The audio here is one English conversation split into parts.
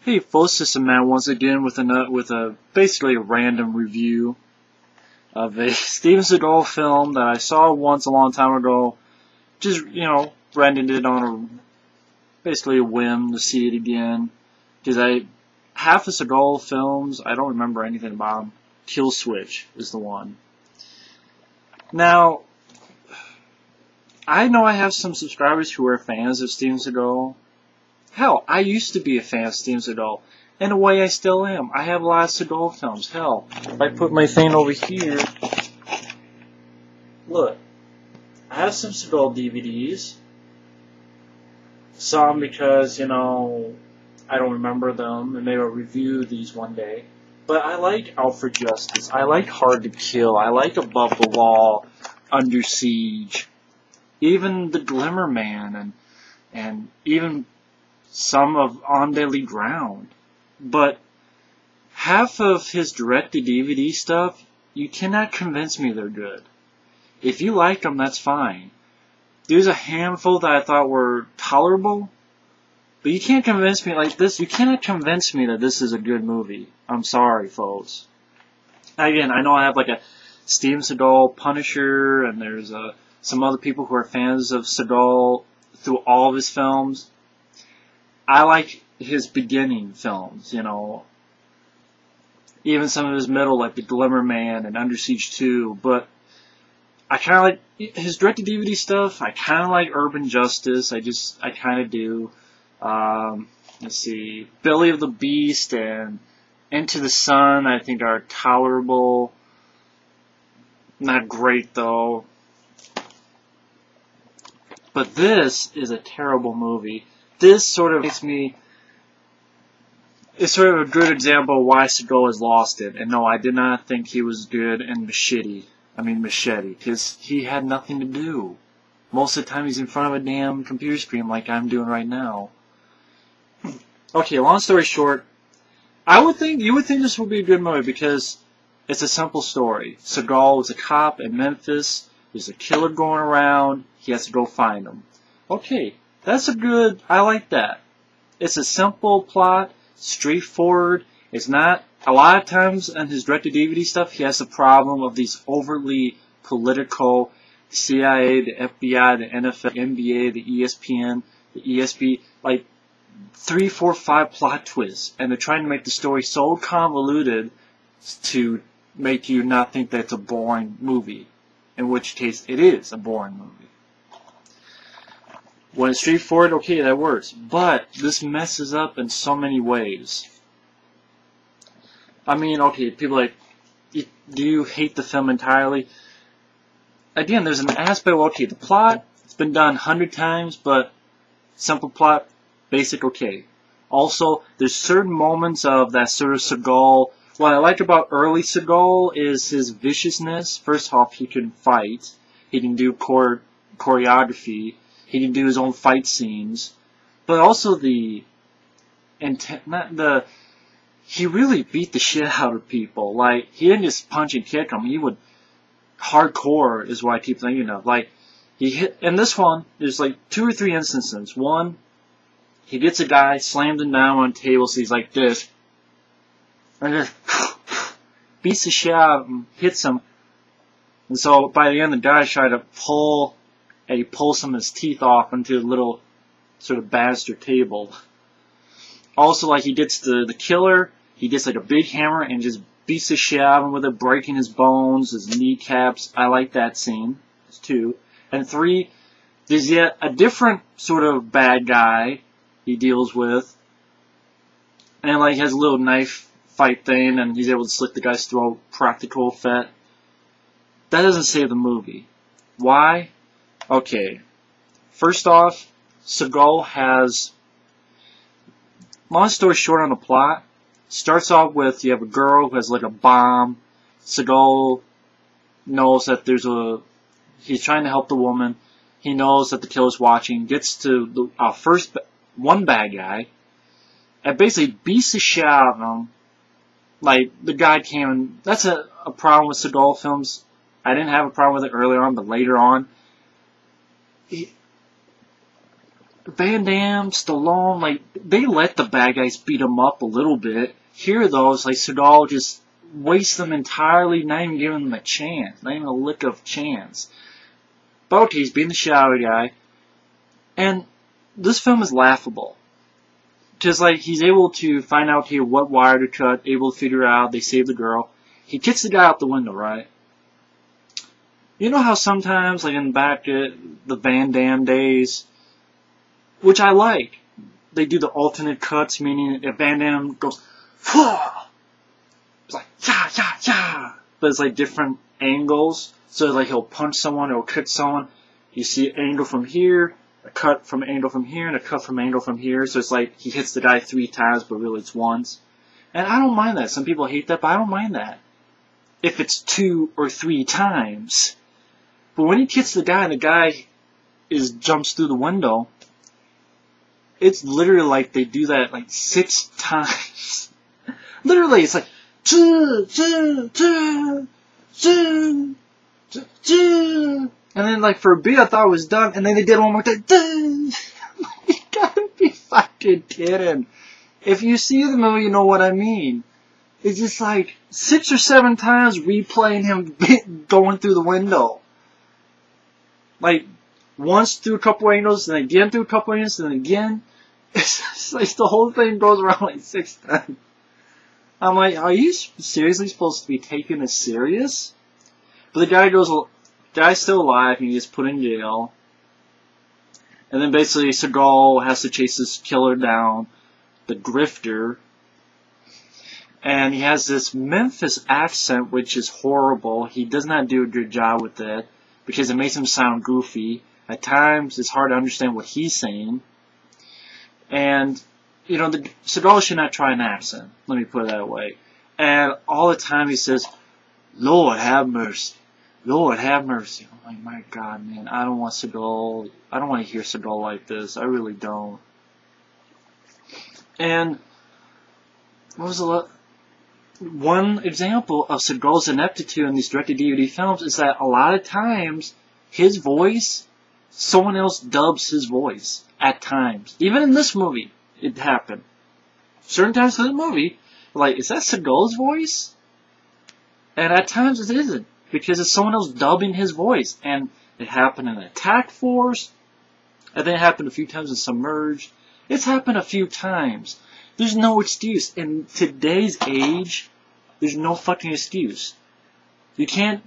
Hey folks, this is Matt once again with a basically a random review of a Steven Seagal film that I saw once a long time ago. Just, rented it on basically a whim to see it again. Because half the Seagal films, I don't remember anything about them. Kill Switch is the one. Now, I know I have some subscribers who are fans of Steven Seagal. Hell, I used to be a fan of Steven Seagal. In a way, I still am. I have a lot of Seagal films. Hell, if I put my thing over here, look, I have some Seagal DVDs. Some because, I don't remember them, and maybe I'll review these one day. But I like Out for Justice. I like Hard to Kill. I like Above the Law, Under Siege. Even The Glimmer Man, and even some of On Deadly Ground. But half of his direct-to-DVD stuff, you cannot convince me they're good. If you like them, that's fine. There's a handful that I thought were tolerable, but you can't convince me like this. You cannot convince me that this is a good movie. I'm sorry, folks. Again, I know I have like a Steven Seagal Punisher, and there's some other people who are fans of Seagal through all of his films. I like his beginning films, even some of his middle, like The Glimmer Man and Under Siege 2, but I kind of like his direct-to-DVD stuff. I kind of like Urban Justice. I kind of do. Let's see, Belly of the Beast and Into the Sun, I think are tolerable. Not great, though. But this is a terrible movie. This sort of makes me, it's sort of a good example of why Seagal has lost it. And no, I did not think he was good in Machete, because he had nothing to do. Most of the time he's in front of a damn computer screen like I'm doing right now. Okay, long story short, you would think this would be a good movie because it's a simple story. Seagal was a cop in Memphis, there's a killer going around, he has to go find him. Okay. I like that. It's a simple plot, straightforward. It's not, a lot of times in his direct-to-DVD stuff, he has the problem of these overly political, CIA, the FBI, the NFL, the NBA, the ESPN, the ESP, like 3, 4, 5 plot twists. And they're trying to make the story so convoluted to make you not think that it's a boring movie. In which case, it is a boring movie. When it's straightforward, okay, that works. But this messes up in so many ways. Okay, people are like, do you hate the film entirely? Again, there's an aspect of, okay, the plot, it's been done 100 times, but simple plot, basic, okay. Also, there's certain moments of that sort of Seagal. What I like about early Seagal is his viciousness. First off, he can fight. He can do choreography. He can do his own fight scenes, but also he really beat the shit out of people. Like, he didn't just punch and kick them. He would, hardcore is what I keep thinking of. Like, he hit, in this one, there's like 2 or 3 instances. One, he gets a guy, slams him down on a table, so he's like this, and just beats the shit out of him, hits him, and so by the end the guy tried to pull, and he pulls some of his teeth off into a little sort of banister table. Also, like, he gets the killer, he gets like a big hammer and just beats the shit out of him with it, breaking his bones, his kneecaps. I like that scene. That's 2. And 3, there's yet a different sort of bad guy he deals with. And like, he has a little knife fight thing and he's able to slit the guy's throat, practical effect. That doesn't save the movie. Why? Okay, first off, Seagal has, long story short on the plot, starts off with, you have a girl who has like a bomb. Seagal knows that he's trying to help the woman. He knows that the killer's watching, gets to the one bad guy, and basically beats the shit out of him. Like, the guy came, that's a problem with Seagal films. I didn't have a problem with it earlier on, but later on, Van Damme, Stallone, like, they let the bad guys beat them up a little bit. Here, though, it's like Seagal just wastes them entirely, not even giving them a chance, not even a lick of chance. But okay, he's being the shit out of the guy. And this film is laughable. Because, like, he's able to find out here what wire to cut, able to figure out, they save the girl. He kicks the guy out the window, right? You know how sometimes, like in back in the Van Damme days, which I like, they do the alternate cuts, meaning if Van Damme goes, Phew! It's like, yeah, yeah, yeah, but it's like different angles, so like he'll punch someone, or kick someone, you see an angle from here, a cut from an angle from here, and a cut from an angle from here, so it's like he hits the guy 3 times, but really it's once. And I don't mind that. Some people hate that, but I don't mind that. If it's 2 or 3 times. But when he hits the guy jumps through the window, it's literally like they do that like 6 times. Literally, it's like, and then like for a bit I thought it was done, and then they did one more time. You gotta be fucking kidding. If you see the movie, you know what I mean. It's just like 6 or 7 times replaying him going through the window. Like, once through a couple angles, and again through a couple angles, and again. It's like the whole thing goes around like 6 times. I'm like, are you seriously supposed to be taken as serious? But the guy's still alive, and he gets put in jail. And then basically Seagal has to chase this killer down, the grifter. And he has this Memphis accent, which is horrible. He does not do a good job with it, because it makes him sound goofy. At times, it's hard to understand what he's saying. And, you know, Seagal should not try an accent. Let me put it that way. And all the time he says, Lord have mercy. Lord have mercy. I'm like, my God, man, I don't want Seagal. I don't want to hear Seagal like this. I really don't. And what was the one example of Seagal's ineptitude in these direct-to-DVD films is that a lot of times his voice, someone else dubs his voice at times. Even in this movie, it happened. Certain times in the movie, like, is that Seagal's voice? And at times it isn't, because it's someone else dubbing his voice. And it happened in Attack Force, and then it happened a few times in Submerged. It's happened a few times. There's no excuse. In today's age, there's no fucking excuse. You can't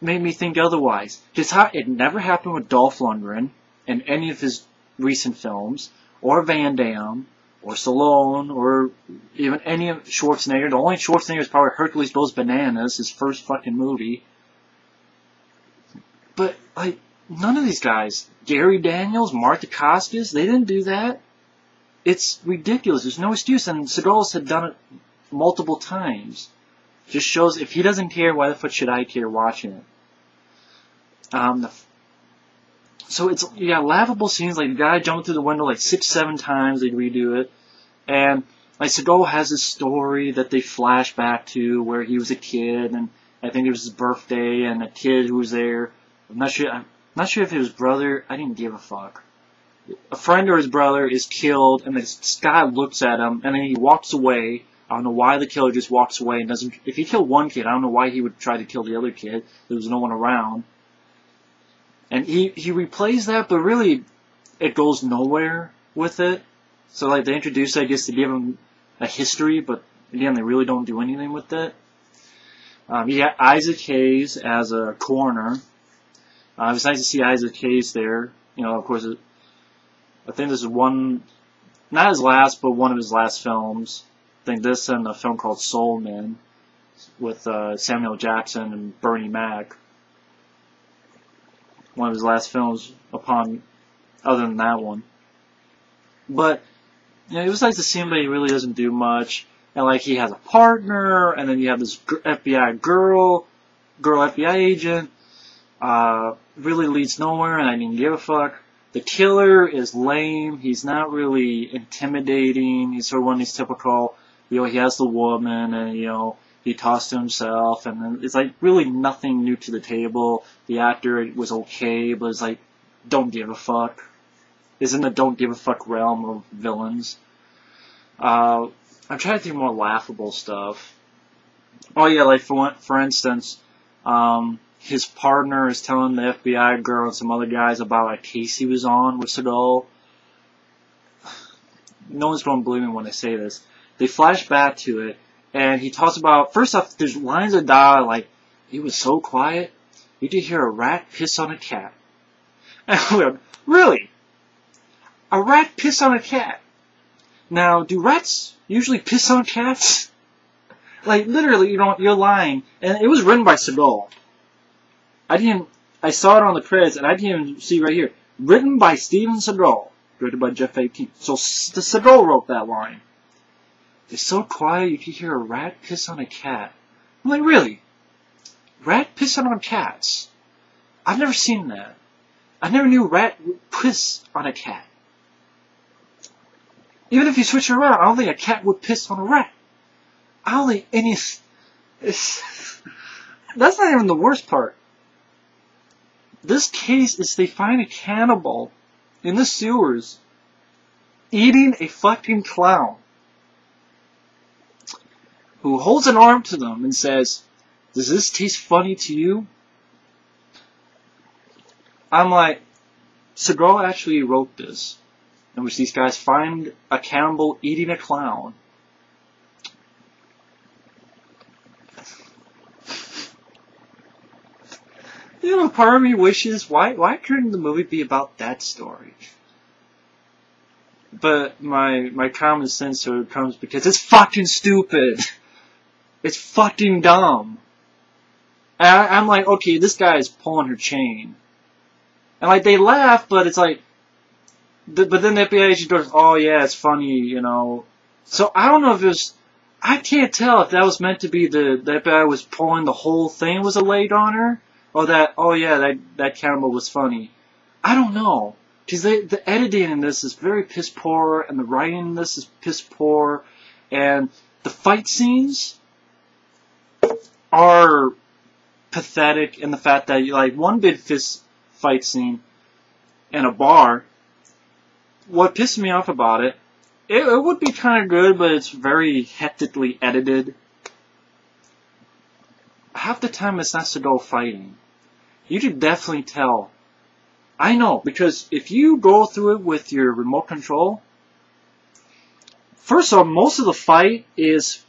make me think otherwise. It never happened with Dolph Lundgren in any of his recent films, or Van Damme, or Stallone, or even any of Schwarzenegger. The only Schwarzenegger is probably Hercules Goes Bananas, his first fucking movie. But, like, none of these guys, Gary Daniels, Martha Costas, they didn't do that. It's ridiculous. There's no excuse, and Seagal had done it multiple times. Just shows if he doesn't care, why the fuck should I care watching it? So it's, you got laughable scenes, like the guy jumping through the window like 6, 7 times, they redo it. And, like, Seagal has this story that they flash back to where he was a kid, and I think it was his birthday, and a kid who was there. I'm not sure if it was brother, I didn't give a fuck. A friend or his brother is killed, and this guy looks at him, and then he walks away. I don't know why the killer just walks away and doesn't. If he killed one kid, I don't know why he would try to kill the other kid. There was no one around. And he replays that, but really, it goes nowhere with it. So, like, they introduce it, I guess, to give him a history, but again, they really don't do anything with it. You got Isaac Hayes as a coroner. It was nice to see Isaac Hayes there. You know, of course, I think this is one, not his last, but one of his last films. I think this and a film called Soul Men with Samuel Jackson and Bernie Mac. One of his last films other than that one. But, you know, it was nice to see him, but he really doesn't do much. And, like, he has a partner, and then you have this FBI girl FBI agent. Really leads nowhere, and I didn't give a fuck. The killer is lame. He's not really intimidating. He's sort of one of these typical, you know, he has the woman, and, you know, he talks to himself, and then it's like really nothing new to the table. The actor was okay, but it's like, don't give a fuck. is in the don't give a fuck realm of villains. I'm trying to think more laughable stuff. Oh yeah, like for instance, his partner is telling the FBI girl and some other guys about a case he was on with Seagal. No one's going to believe me when I say this. They flash back to it, and he talks about, first off, there's lines of dialogue like, he was so quiet, you could hear a rat piss on a cat. And I went, really? A rat piss on a cat? Now, do rats usually piss on cats? Like, literally, you know, you're lying. And it was written by Seagal. I saw it on the credits, and I didn't even see right here. Written by Steven Seagal. Directed by Jeff 18. So, the Seagal wrote that line. It's so quiet you can hear a rat piss on a cat. I'm like, really? Rat pissing on cats? I've never seen that. I never knew a rat would piss on a cat. Even if you switch it around, I don't think a cat would piss on a rat. I don't think any... That's not even the worst part. This case is they find a cannibal in the sewers eating a fucking clown who holds an arm to them and says, does this taste funny to you? I'm like, Seagal actually wrote this, in which these guys find a cannibal eating a clown. You know, part of me wishes, why couldn't the movie be about that story? But my common sense sort of comes because it's fucking stupid. It's fucking dumb. And I'm like, okay, this guy is pulling her chain. And like, they laugh, but it's like, but then the FBI agent goes, oh yeah, it's funny, you know. So I don't know if it was, I can't tell if that was meant to be the FBI was pulling the whole thing was a laid on her. Or that, oh yeah, that cannibal was funny. I don't know. Because the editing in this is very piss poor, and the writing in this is piss poor, and the fight scenes are pathetic in the fact that, like, one big fist fight scene in a bar, what pissed me off about it, it would be kind of good, but it's very hectically edited. Half the time it's not Seagal fighting. You could definitely tell. I know, because if you go through it with your remote control, first of all, most of the fight is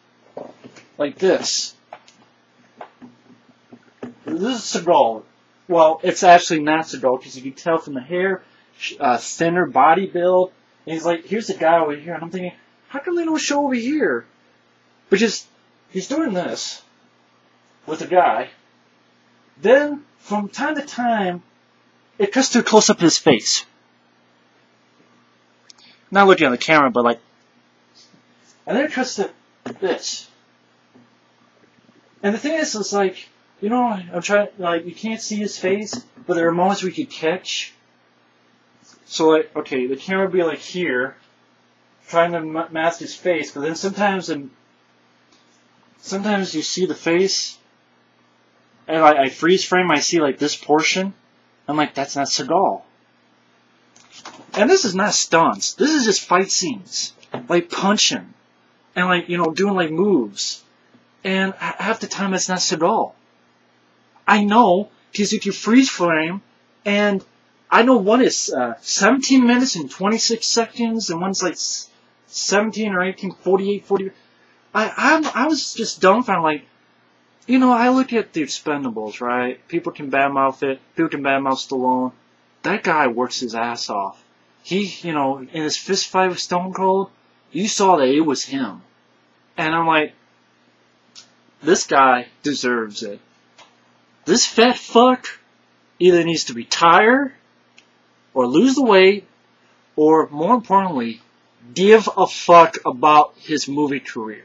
like this. This is Seagal. Well, it's actually not Seagal, because you can tell from the hair, thinner body build. And he's like, here's the guy over here. And I'm thinking, how come they don't show over here? But just, he's doing this with a guy. Then, from time to time, it cuts to a close-up of his face. Not looking at the camera, but like... And then it cuts to this. And the thing is, it's like, you know, I'm trying, like, you can't see his face, but there are moments we could catch. So, like, okay, the camera would be like here, trying to mask his face, but then sometimes you see the face, and I freeze frame, I see like this portion. I'm like, that's not Seagal. And this is not stunts. This is just fight scenes. Like punching. And like, you know, doing like moves. And half the time it's not Seagal. I know, because you can freeze frame, and I know one is 17 minutes and 26 seconds, and one's like 17 or 18, 48, 40. I was just dumbfounded, like, you know, I look at the Expendables, right? People can badmouth it. People can badmouth Stallone. That guy works his ass off. He, you know, in his fist fight with Stone Cold, you saw that it was him. And I'm like, this guy deserves it. This fat fuck either needs to retire, or lose the weight, or more importantly, give a fuck about his movie career.